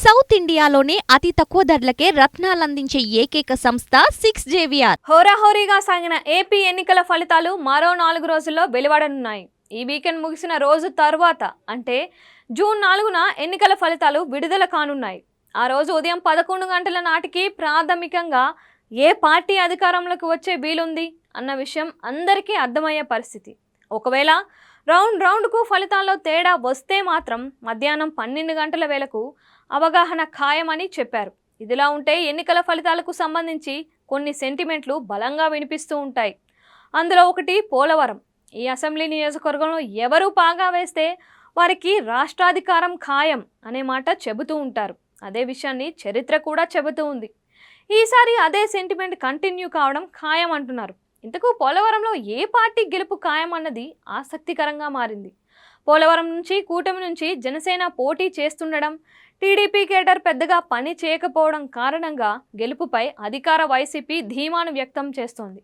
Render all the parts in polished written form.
South ఇండియాలోనే అతి తక్కువ ధరలకే రత్నాలందించే ఏకైక సంస్థ 6JVR. హోరాహోరీగా సాగిన ఏపీ ఎన్నికల ఫలితాలు మరో 4 రోజుల్లో వెలువడనున్నాయి. ఈ వీకెండ్ ముగిసిన రోజు తర్వాత అంటే జూన్ 4న ఎన్నికల ఫలితాలు విడుదల కానున్నాయి. ఆ రోజు ఉదయం 11 గంటల నాటికి ప్రాథమికంగా ఏ పార్టీ అధికారంలోకి వచ్చే వీలుంది అన్న విషయం అందరికీ అర్థమయ్యే పరిస్థితి. ఒకవేళ రౌండ్కు ఫలితాల్లో తేడా వస్తే మాత్రం మధ్యాహ్నం 12 గంటల వేళకు అవగాహన ఖాయమని చెప్పారు. ఇదిలా ఉంటే ఎన్నికల ఫలితాలకు సంబంధించి కొన్ని సెంటిమెంట్లు బలంగా వినిపిస్తూ ఉంటాయి. అందులో ఒకటి పోలవరం. ఈ అసెంబ్లీ నియోజకవర్గంలో ఎవరు పాగా వేస్తే వారికి రాష్ట్రాధికారం ఖాయం అనే మాట చెబుతూ ఉంటారు. అదే విషయాన్ని చరిత్ర కూడా చెబుతూ ఉంది. ఈసారి అదే సెంటిమెంట్ కంటిన్యూ కావడం ఖాయం అంటున్నారు. ఇంతకు పోలవరంలో ఏ పార్టీ గెలుపు ఖాయం అన్నది ఆసక్తికరంగా మారింది. పోలవరం నుంచి కూటమి నుంచి జనసేన పోటీ చేస్తుండడం, టీడీపీ కేడర్ పెద్దగా పని చేయకపోవడం కారణంగా గెలుపుపై అధికార వైసీపీ ధీమాను వ్యక్తం చేస్తోంది.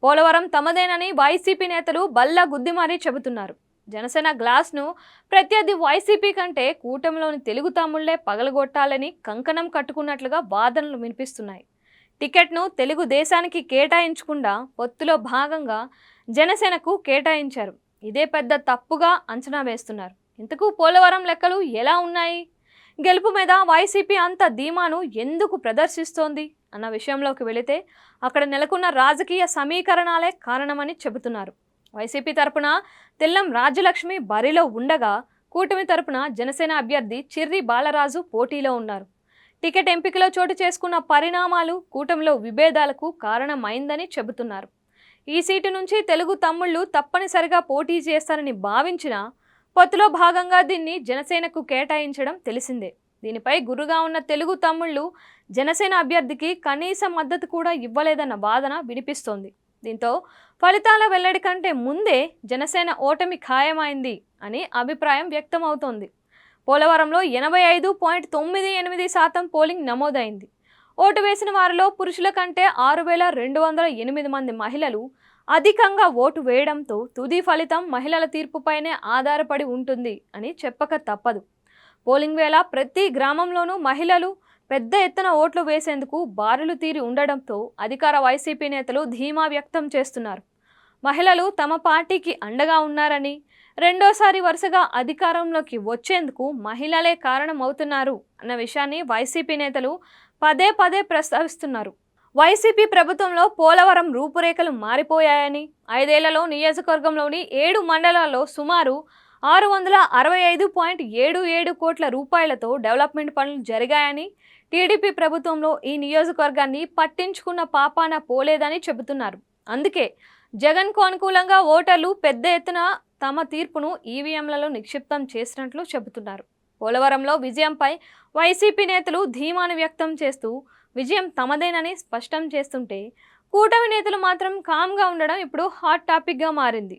పోలవరం తమదేనని వైసీపీ నేతలు బల్ల గుద్దిమారి చెబుతున్నారు. జనసేన గ్లాస్ను ప్రత్యర్థి వైసీపీ కంటే కూటమిలోని తెలుగు తమ్ముళ్లే పగలగొట్టాలని కంకణం కట్టుకున్నట్లుగా వాదనలు వినిపిస్తున్నాయి. టికెట్ను తెలుగుదేశానికి కేటాయించకుండా పొత్తులో భాగంగా జనసేనకు కేటాయించారు. ఇదే పెద్ద తప్పుగా అంచనా వేస్తున్నారు. ఇంతకు పోలవరం లెక్కలు ఎలా ఉన్నాయి? గెలుపు మీద వైసీపీ అంత ధీమాను ఎందుకు ప్రదర్శిస్తోంది అన్న విషయంలోకి వెళితే అక్కడ నెలకొన్న రాజకీయ సమీకరణాలే కారణమని చెబుతున్నారు. వైసీపీ తరపున తెల్లం రాజ్యలక్ష్మి బరిలో ఉండగా కూటమి తరపున జనసేన అభ్యర్థి చిర్రి బాలరాజు పోటీలో ఉన్నారు. టికెట్ ఎంపికలో చోటు చేసుకున్న పరిణామాలు కూటమిలో విభేదాలకు కారణమైందని చెబుతున్నారు. ఈ సీటు నుంచి తెలుగు తమ్ముళ్లు తప్పనిసరిగా పోటీ చేస్తారని భావించిన పొత్తులో భాగంగా దీన్ని జనసేనకు కేటాయించడం తెలిసిందే. దీనిపై గురుగా ఉన్న తెలుగు తమ్ముళ్లు జనసేన అభ్యర్థికి కనీస మద్దతు కూడా ఇవ్వలేదన్న వాదన వినిపిస్తోంది. దీంతో ఫలితాల వెల్లడి కంటే ముందే జనసేన ఓటమి ఖాయమైంది అని అభిప్రాయం వ్యక్తమవుతోంది. పోలవరంలో 85.98% పోలింగ్ నమోదైంది. ఓటు వేసిన వారిలో పురుషుల కంటే 6,208 మంది మహిళలు అధికంగా ఓటు వేయడంతో తుది ఫలితం మహిళల తీర్పుపైనే ఆధారపడి ఉంటుంది అని చెప్పక తప్పదు. పోలింగ్ వేళ ప్రతి గ్రామంలోనూ మహిళలు పెద్ద ఎత్తున ఓట్లు వేసేందుకు బారులు తీరి ఉండడంతో అధికార వైసీపీ నేతలు ధీమా వ్యక్తం చేస్తున్నారు. మహిళలు తమ పార్టీకి అండగా ఉన్నారని, రెండోసారి వరుసగా అధికారంలోకి వచ్చేందుకు మహిళలే కారణం అవుతున్నారు అన్న విషయాన్ని వైసీపీ నేతలు పదే ప్రస్తావిస్తున్నారు. వైసీపీ ప్రభుత్వంలో పోలవరం రూపురేఖలు మారిపోయాయని, 5 ఏళ్లలో నియోజకవర్గంలోని 7 మండలాల్లో సుమారు 665.77 కోట్ల రూపాయలతో డెవలప్మెంట్ పనులు జరిగాయని, టీడీపీ ప్రభుత్వంలో ఈ నియోజకవర్గాన్ని పట్టించుకున్న పాపాన పోలేదని చెబుతున్నారు. అందుకే జగన్కు అనుకూలంగా ఓటర్లు పెద్ద ఎత్తున తమ తీర్పును ఈవీఎంలలో నిక్షిప్తం చేసినట్లు చెబుతున్నారు. పోలవరంలో విజయంపై వైసీపీ నేతలు ధీమాను వ్యక్తం చేస్తూ విజయం తమదేనని స్పష్టం చేస్తుంటే, కూటమి నేతలు మాత్రం కామ్గా ఉండడం ఇప్పుడు హాట్ టాపిక్గా మారింది.